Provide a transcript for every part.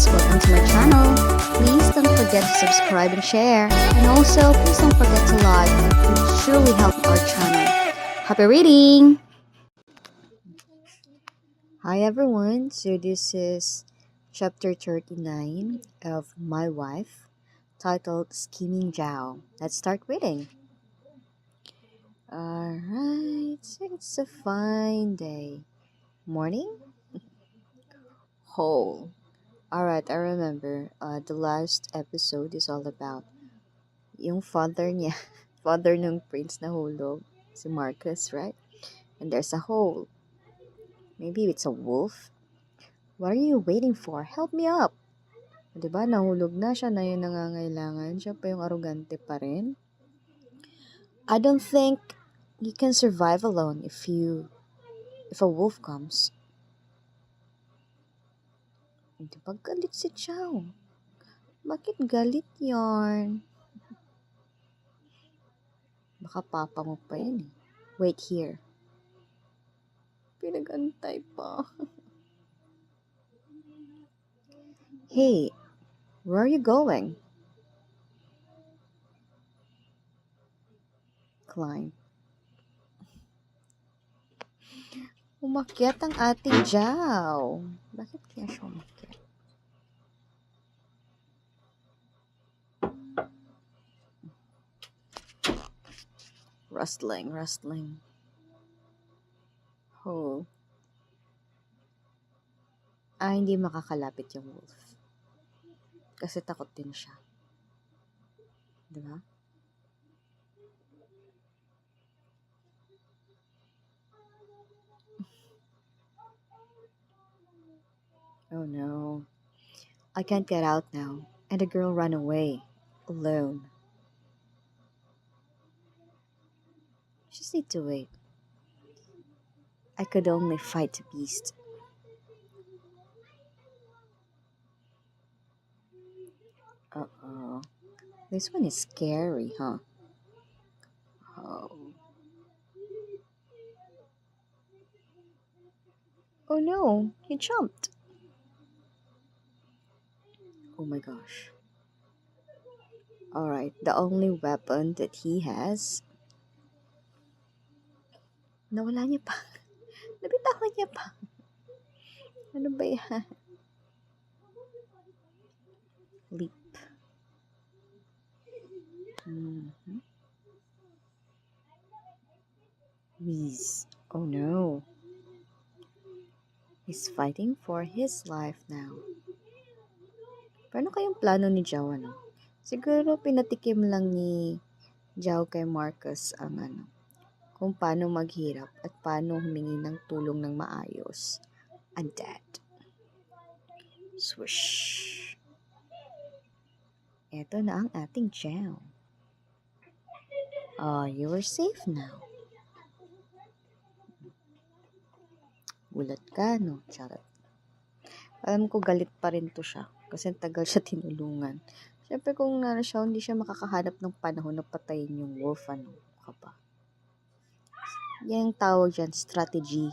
guys, welcome to my channel. Please don't forget to subscribe and share. And also, please don't forget to like. It would truly help our channel. Happy reading! Hi everyone, so this is chapter 39 of My Wife, titled Scheming Zhao. Let's start reading. Alright, so it's a fine day. Morning? Whole. Alright, I remember the last episode is all about yung father niya, father ng prince na hulog, si Marcus, right? And there's a hole. Maybe it's a wolf? What are you waiting for? Help me up! Diba, nahulog na siya na yung nangangailangan. Siya pa yung arugante pa rin. I don't think you can survive alone if a wolf comes. Diba galit si Chow? Bakit galit yarn? Baka papa mo pa yan eh. Wait here. Pinagantay pa. Hey, where are you going? Climb. Umakyat ang ating Zhao. Bakit kaya siya umakyat? Rustling. Oh. Hindi makakalapit yung wolf. Kasi takot din siya. Diba? Oh no. I can't get out now. And the girl ran away. Alone. Just need to wait. I could only fight the beast. Uh-oh. This one is scary, huh? Oh. Oh no, he jumped. Oh my gosh. Alright, the only weapon that he has. Nawala niya pa. Nabitawan niya pa. Ano ba yan? Leap. Wheeze. Oh no. He's fighting for his life now. Paano kayong plano ni Zhao, ano? Siguro pinatikim lang ni Zhao kay Marcus ang kung paano maghirap at paano humingi ng tulong ng maayos. And dead. Swoosh. Eto na ang ating Zhao. You are safe now. Gulat ka, no? Charot. Alam ko galit pa rin to siya. Kasi tagal siya tinulungan. Siyempre kung siya, hindi siya makakahanap ng panahon na patayin yung wolf, ano ka ba? Yan ang tawag dyan, strategy.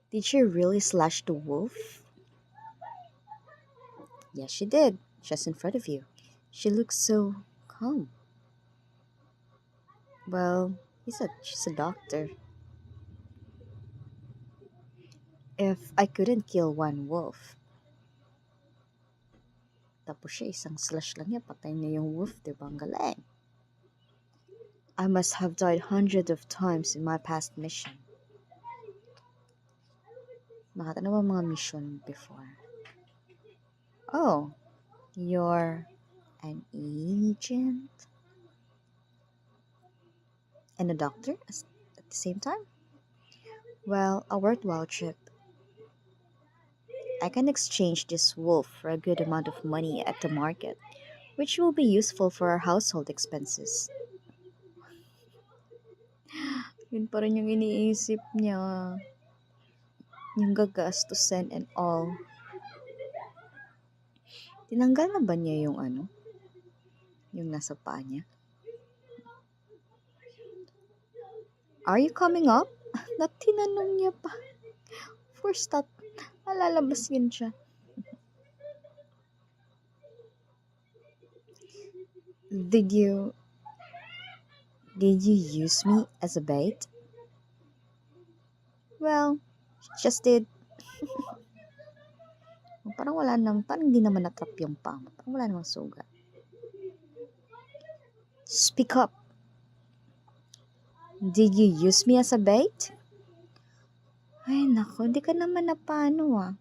Did she really slash the wolf? Yes, she did. Just in front of you. She looks so calm. Well, she's a doctor. If I couldn't kill one wolf, tapos siya isang slash lang niya, patay na yung wolf, diba? Ang galing. I must have died hundreds of times in my past mission. Nakita na ba mga mission before? Oh, you're an agent? And a doctor at the same time? Well, a worthwhile trip. I can exchange this wolf for a good amount of money at the market, which will be useful for our household expenses. Yun pa rin yung iniisip niya. Yung gagastusin and all. Tinanggal na ba niya yung yung nasa paa niya? Are you coming up? Tinanong niya pa. course, malalabas yun siya. Did you, did you use me as a bait? Well, just did. Parang hindi naman natrap yung paa mo. Parang wala namang sugat. Speak up. Did you use me as a bait? Ay, nako, di ka naman na paano ah.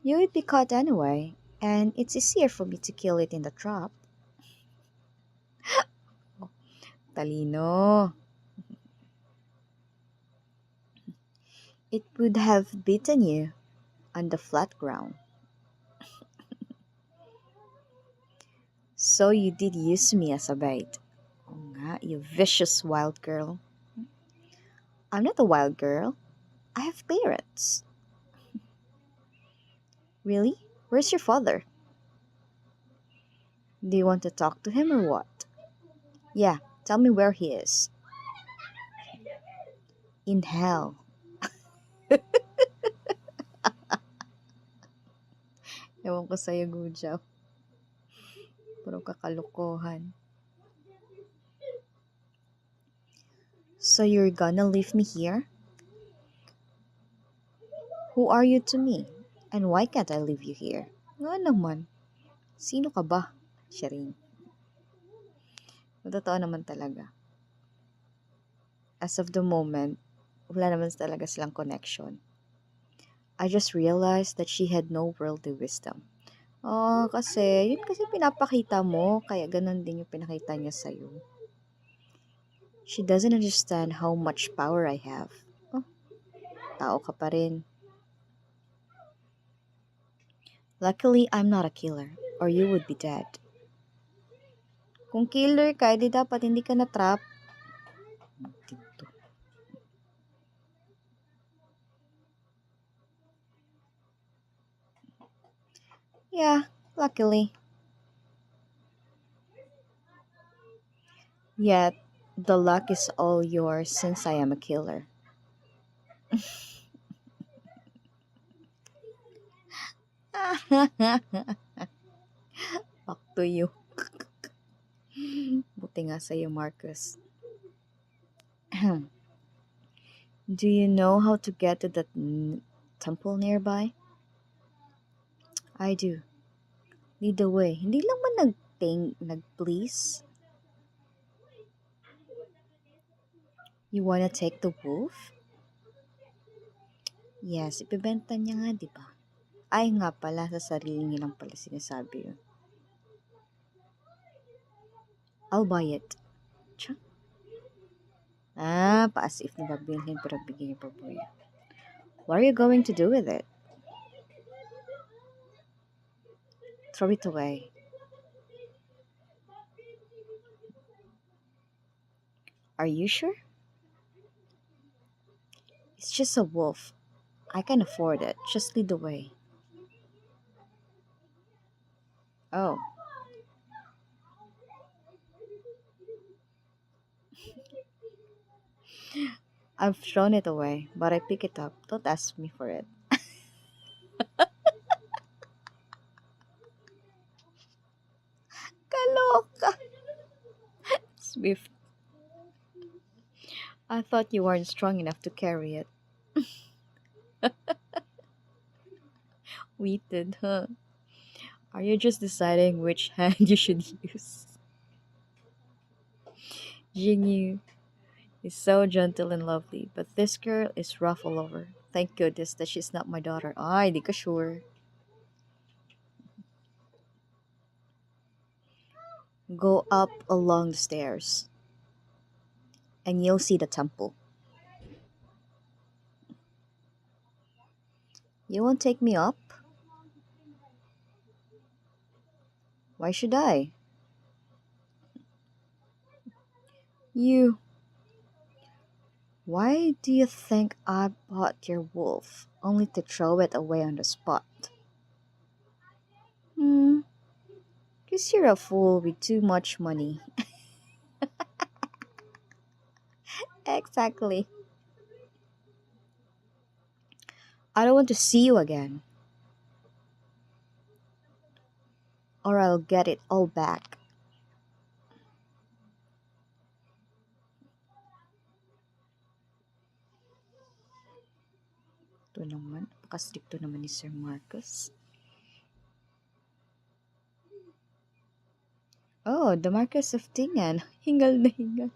You would be caught anyway, and it's easier for me to kill it in the trap. Talino. It would have beaten you on the flat ground. So you did use me as a bait. Oo nga, you vicious wild girl. I'm not a wild girl. I have parents. Really? Where's your father? Do you want to talk to him or what? Yeah, tell me where he is. In hell. Ewan ko sa'yo, Gujaw. Puro kakalokohan. So you're gonna leave me here? Who are you to me? And why can't I leave you here? Nga naman. Sino ka ba? Shireen. Totoo naman talaga. As of the moment, wala naman talaga silang connection. I just realized that she had no worldly wisdom. Oh, kasi, yun kasi pinapakita mo, kaya ganun din yung pinakita niya sa'yo. She doesn't understand how much power I have. Oh, tao ka pa rin. Luckily, I'm not a killer, or you would be dead. Kung killer ka, di dapat hindi ka na-trap. Dito. Yeah, luckily. Yet, the luck is all yours since I am a killer. Back to you. Buti nga sa'yo, Marcus. Do you know how to get to that temple nearby? I do. Lead the way. Hindi lang ba nag-please? You wanna take the wolf? Yes, ibebenta niya nga, di ba? Ay nga pala, sa sarili niya lang pala sinasabi yun. I'll buy it. Tsa? Paas if na babilhin pero bigyan niya pa po yun. What are you going to do with it? Throw it away. Are you sure? It's just a wolf. I can afford it. Just lead the way. Oh. I've thrown it away, but I pick it up. Don't ask me for it. Kaloka! Swift. I thought you weren't strong enough to carry it. Waited, huh? Are you just deciding which hand you should use? Jingyu is so gentle and lovely, but this girl is rough all over. Thank goodness that she's not my daughter. Ay, di ka sure. Go up along the stairs, and you'll see the temple. You won't take me up? Why should I? You. Why do you think I bought your wolf only to throw it away on the spot? Hmm, because you're a fool with too much money. Exactly. I don't want to see you again, or I'll get it all back. Ito naman, napakastrikto naman ni Sir Marcus. Oh, the Marquis of Dingan. Hingal na hingal.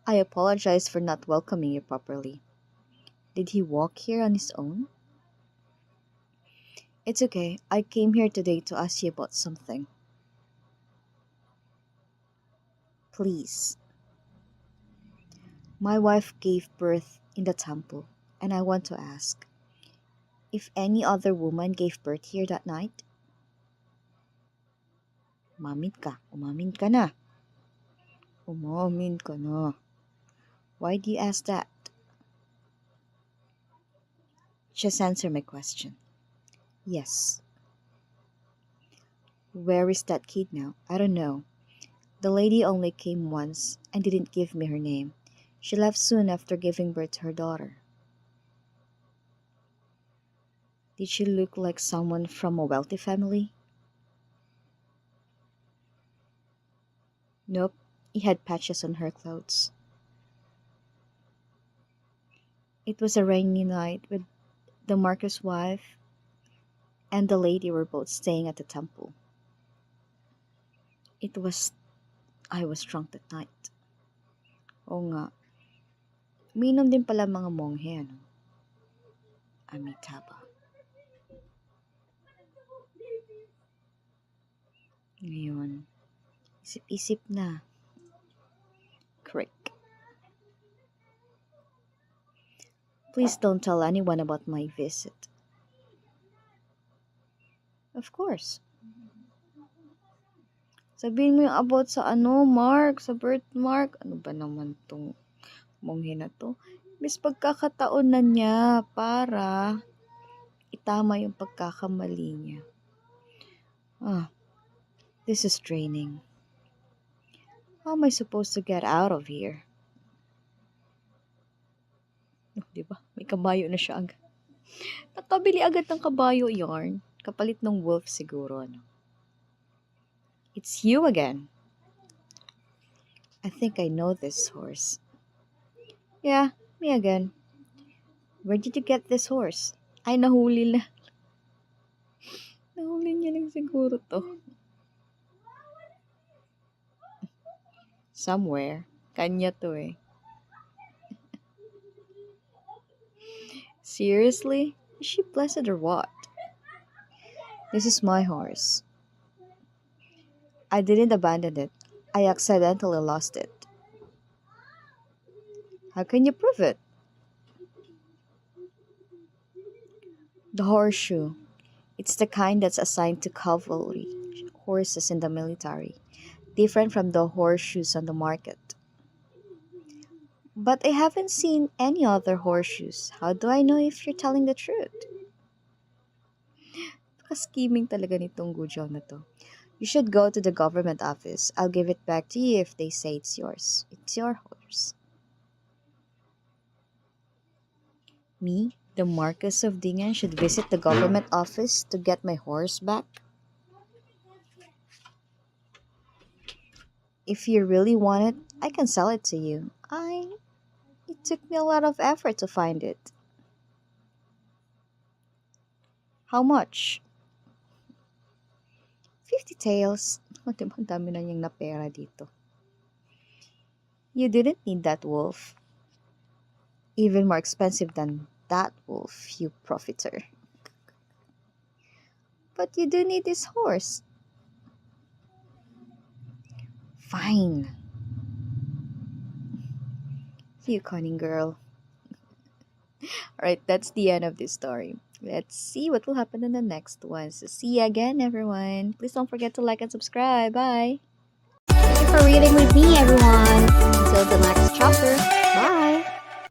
I apologize for not welcoming you properly. Did he walk here on his own? It's okay. I came here today to ask you about something. Please. My wife gave birth in the temple, and I want to ask if any other woman gave birth here that night. Umamin ka. Umamin ka na. Umamin ka na. Why do you ask that? Just answer my question. Yes. Where is that kid now? I don't know. The lady only came once and didn't give me her name. She left soon after giving birth to her daughter. Did she look like someone from a wealthy family? Nope. He had patches on her clothes. It was a rainy night with the Marquis' wife and the lady were both staying at the temple. I was drunk that night. Oo nga. Uminom din pala mga monghe, ano? Amitabha. Ngayon, isip-isip na. Crick. Please don't tell anyone about my visit. Of course. Sabihin mo yung about sa Mark, sa birthmark. Ano ba naman tong monghe na to? Miss pagkakataon na niya para itama yung pagkakamali niya. This is draining. How am I supposed to get out of here? Diba? May kabayo na siya agad. Nakabili agad ng kabayo yarn. Kapalit ng wolf siguro, ano? It's you again. I think I know this horse. Yeah, me again. Where did you get this horse? Ay, nahuli na. Nahuli niya lang siguro to. Somewhere. Kanya to eh. Seriously? Is she blessed or what? This is my horse. I didn't abandon it. I accidentally lost it. How can you prove it? The horseshoe. It's the kind that's assigned to cavalry horses in the military, different from the horseshoes on the market. But I haven't seen any other horseshoes. How do I know if you're telling the truth? Scheming talaga nitong Gujaw na to. You should go to the government office. I'll give it back to you if they say it's yours. It's your horse. Me, the Marquis of Dingan, should visit the government office to get my horse back? If you really want it, I can sell it to you. It took me a lot of effort to find it. How much? 50 taels. O, diba, ang dami na niyang napera dito. You didn't need that wolf. Even more expensive than that wolf, you profiteer. But you do need this horse. Fine. You cunning girl. Alright, that's the end of this story. Let's see what will happen in the next one. So see you again, everyone. Please don't forget to like and subscribe. Bye. Thank you for reading with me, everyone. Until the next chapter.